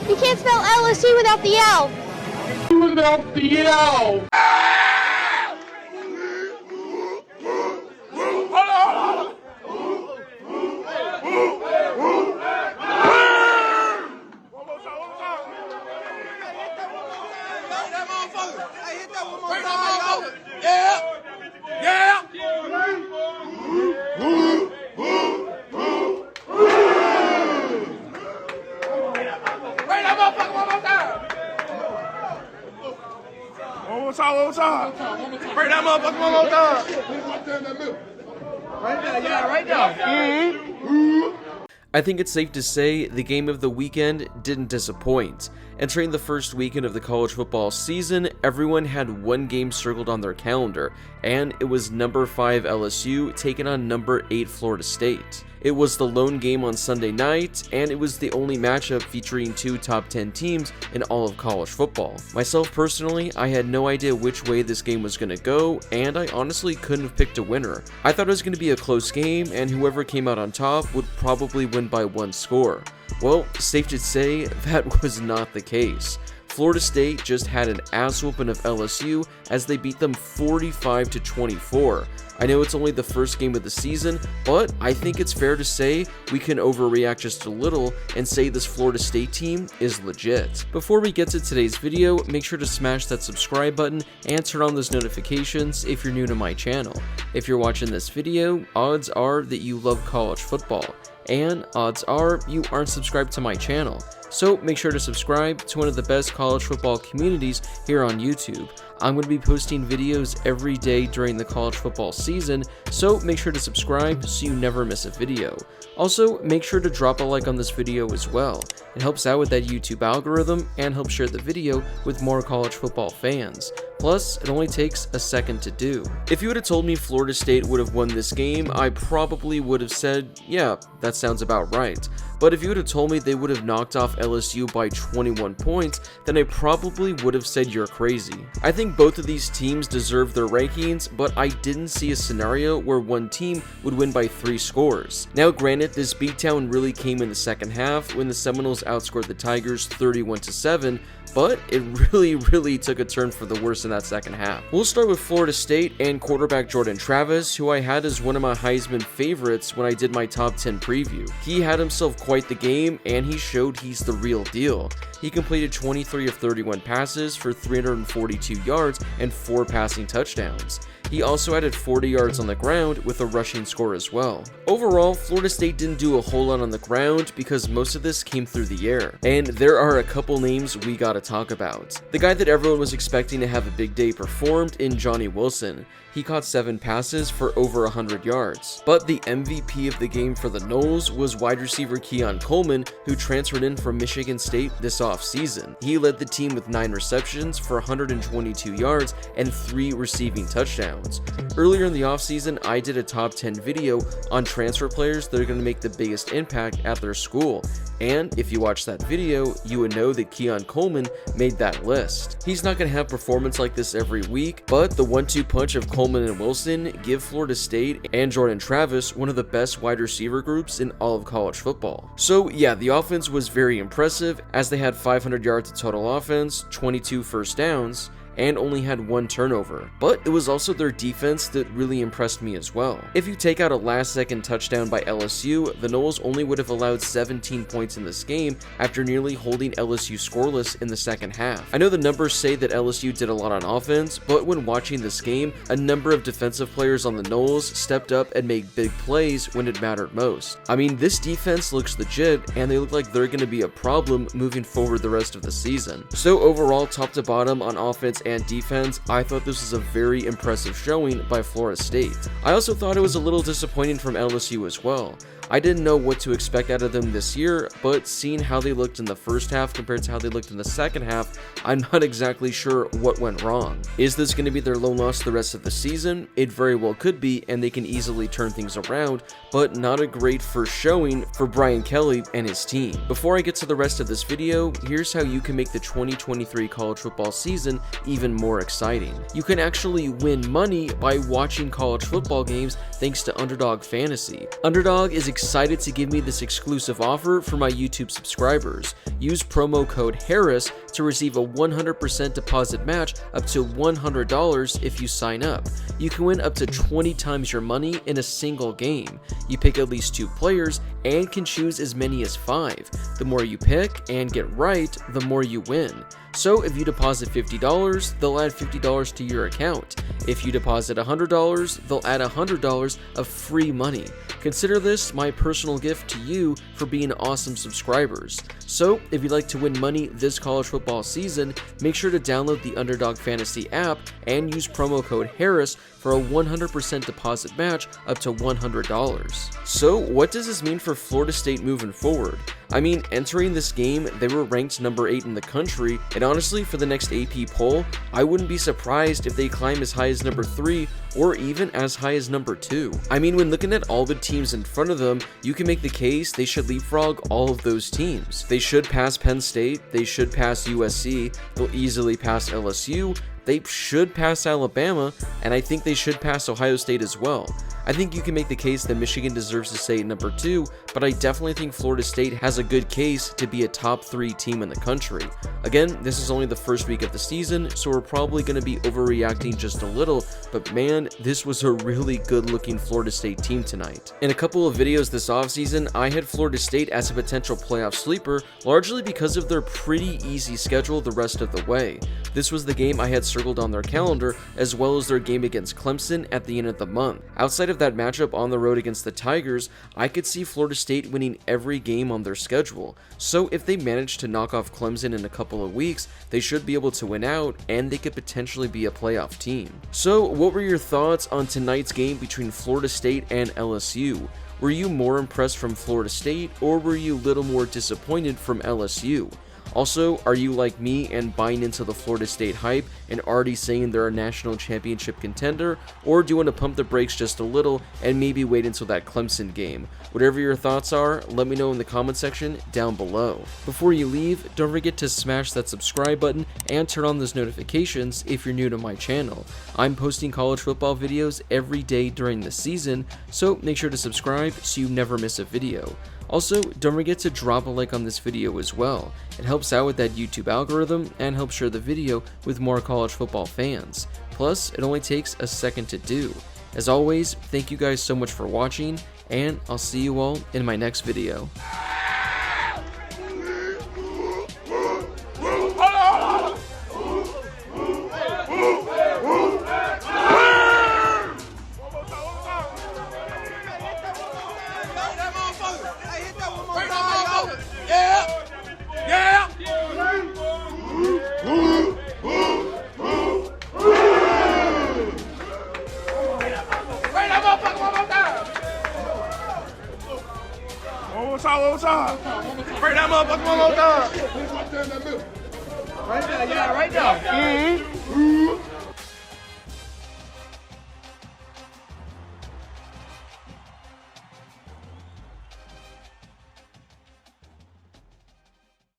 You can't spell LSU without the L. Without the L. One more time. Bring that motherfucker one more time. Right there, yeah, right there. I think it's safe to say the game of the weekend didn't disappoint. Entering the first weekend of the college football season, everyone had one game circled on their calendar, and it was number 5 LSU taking on number 8 Florida State. It was the lone game on Sunday night, and it was the only matchup featuring 2 top 10 teams in all of college football. Myself personally, I had no idea which way this game was going to go, and I honestly couldn't have picked a winner. I thought it was going to be a close game, and whoever came out on top would probably win by 1 score. Well, safe to say, that was not the case. Florida State just had an ass whooping of LSU as they beat them 45-24. I know it's only the first game of the season, but I think it's fair to say we can overreact just a little and say this Florida State team is legit. Before we get to today's video, make sure to smash that subscribe button and turn on those notifications if you're new to my channel. If you're watching this video, odds are that you love college football, and odds are you aren't subscribed to my channel. So make sure to subscribe to one of the best college football communities here on YouTube. I'm going to be posting videos every day during the college football season, so make sure to subscribe so you never miss a video. Also, make sure to drop a like on this video as well. It helps out with that YouTube algorithm and helps share the video with more college football fans. Plus, it only takes a second to do. If you would have told me Florida State would have won this game, I probably would have said, yeah, that sounds about right. But if you would have told me they would have knocked off LSU by 21 points, then I probably would have said you're crazy. I think both of these teams deserve their rankings, but I didn't see a scenario where one team would win by 3 scores. Now granted, this beatdown really came in the second half when the Seminoles outscored the Tigers 31-7, but it really took a turn for the worse in that second half. We'll start with Florida State and quarterback Jordan Travis, who I had as one of my Heisman favorites when I did my top 10 preview. He had himself quite the game, and he showed he's the real deal. He completed 23 of 31 passes for 342 yards and 4 passing touchdowns. He also added 40 yards on the ground with a rushing score as well. Overall, Florida State didn't do a whole lot on the ground because most of this came through the air. And there are a couple names we gotta talk about. The guy that everyone was expecting to have a big day performed in Johnny Wilson. He caught 7 passes for over 100 yards. But the MVP of the game for the Noles was wide receiver Keon Coleman, who transferred in from Michigan State this offseason. He led the team with 9 receptions for 122 yards and 3 receiving touchdowns. Earlier in the offseason, I did a top 10 video on transfer players that are going to make the biggest impact at their school. And if you watch that video, you would know that Keon Coleman made that list. He's not going to have performance like this every week, but the 1-2 punch of Coleman and Wilson give Florida State and Jordan Travis one of the best wide receiver groups in all of college football. So yeah, the offense was very impressive as they had 500 yards of total offense, 22 first downs, and only had 1 turnover. But it was also their defense that really impressed me as well. If you take out a last-second touchdown by LSU, the Noles only would have allowed 17 points in this game after nearly holding LSU scoreless in the second half. I know the numbers say that LSU did a lot on offense, but when watching this game, a number of defensive players on the Noles stepped up and made big plays when it mattered most. I mean, this defense looks legit, and they look like they're going to be a problem moving forward the rest of the season. So overall, top to bottom on offense and defense, I thought this was a very impressive showing by Florida State. I also thought it was a little disappointing from LSU as well. I didn't know what to expect out of them this year, but seeing how they looked in the first half compared to how they looked in the second half, I'm not exactly sure what went wrong. Is this going to be their lone loss the rest of the season? It very well could be, and they can easily turn things around, but not a great first showing for Brian Kelly and his team. Before I get to the rest of this video, here's how you can make the 2023 college football season even more exciting. You can actually win money by watching college football games thanks to Underdog Fantasy. Underdog is a excited to give me this exclusive offer for my YouTube subscribers. Use promo code Harris to receive a 100% deposit match up to $100 if you sign up. You can win up to 20 times your money in a single game. You pick at least 2 players and can choose as many as 5. The more you pick and get right, the more you win. So if you deposit $50, they'll add $50 to your account. If you deposit $100, they'll add $100 of free money. Consider this my personal gift to you for being awesome subscribers. So if you'd like to win money this college football season, make sure to download the Underdog Fantasy app and use promo code Harris for a 100% deposit match up to $100. So what does this mean for Florida State moving forward? I mean, entering this game, they were ranked number 8 in the country, and honestly, for the next AP poll, I wouldn't be surprised if they climb as high as number 3 or even as high as number 2. I mean, when looking at all the teams in front of them, you can make the case they should leapfrog all of those teams. They should pass Penn State, they should pass USC, they'll easily pass LSU, they should pass Alabama, and I think they should pass Ohio State as well. I think you can make the case that Michigan deserves to stay at number 2, but I definitely think Florida State has a good case to be a top 3 team in the country. Again, this is only the first week of the season, so we're probably going to be overreacting just a little, but man, this was a really good looking Florida State team tonight. In a couple of videos this offseason, I had Florida State as a potential playoff sleeper, largely because of their pretty easy schedule the rest of the way. This was the game I had circled on their calendar, as well as their game against Clemson at the end of the month. Outside of that matchup on the road against the Tigers, I could see Florida State winning every game on their schedule. So if they manage to knock off Clemson in a couple of weeks, they should be able to win out, and they could potentially be a playoff team. So what were your thoughts on tonight's game between Florida State and LSU? Were you more impressed from Florida State, or were you a little more disappointed from LSU? Also, are you like me and buying into the Florida State hype and already saying they're a national championship contender, or do you want to pump the brakes just a little and maybe wait until that Clemson game? Whatever your thoughts are, let me know in the comment section down below. Before you leave, don't forget to smash that subscribe button and turn on those notifications if you're new to my channel. I'm posting college football videos every day during the season, so make sure to subscribe so you never miss a video. Also, don't forget to drop a like on this video as well. It helps out with that YouTube algorithm and helps share the video with more college football fans. Plus, it only takes a second to do. As always, thank you guys so much for watching, and I'll see you all in my next video. One more time. Bring that motherfucker one more time. Right there, yeah, right there.